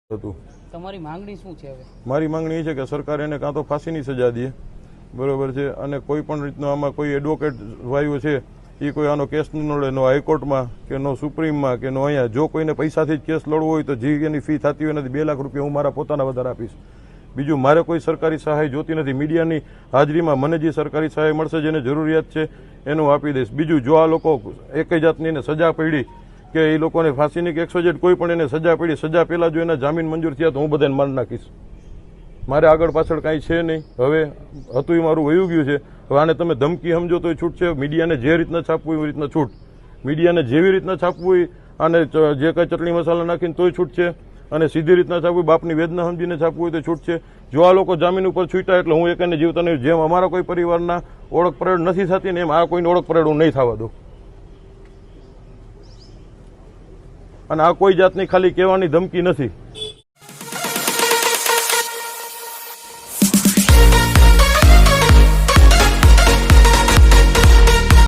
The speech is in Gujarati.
હતું। તમારી માંગણી શું છે હવે? મારી માંગણી એ છે કે સરકાર એને કાં તો ફાંસીની સજા દે, બરોબર છે, અને કોઈ પણ રીતનો આમાં કોઈ એડવોકેટ વાયુ છે એ કોઈ આનો કેસ ન લડે, નો હાઈકોર્ટમાં કે નો સુપ્રીમમાં કે નો અહીંયા। જો કોઈને પૈસાથી જ કેસ લડવો હોય તો જે એની ફી થતી હોય નથી 2 લાખ રૂપિયા હું મારા પોતાના વધારે આપીશ। બીજું મારે કોઈ સરકારી સહાય જોતી નથી। મીડિયાની હાજરીમાં મને જે સરકારી સહાય મળશે, જેને જરૂરિયાત છે એનું આપી દઈશ। બીજું જો આ લોકો એક જાતની એને સજા પડી કે એ લોકોને ફાંસીની કે 100 કોઈ પણ એને સજા પડી, સજા પહેલા જો એના જામીન મંજૂર થયા તો હું બધાને મારી નાખીશ। મારે આગળ પાછળ કાંઈ છે નહીં। હવે હતું એ મારું વયું ગયું છે। હવે આને તમે ધમકી સમજો તો છૂટ છે, મીડિયાને જે રીતના છાપવું એવી રીતના છૂટ, મીડિયાને જેવી રીતના છાપવું હોય અને જે કંઈ ચટણી મસાલા નાખીને તોય છૂટ છે, અને સીધી રીતના છાપવું, બાપની વેદના સમજીને છાપવું હોય તો છૂટ છે। જો આ લોકો જામીન ઉપર છૂટ્યા એટલે હું એકને જીવતા નહીં। જેમ અમારા કોઈ પરિવારના ઓળખ પરેડ નથી થતી ને એમ આ કોઈની ઓળખ પરેડ હું નહીં થવા દઉં। અને આ કોઈ જાતની ખાલી કહેવાની ધમકી નથી।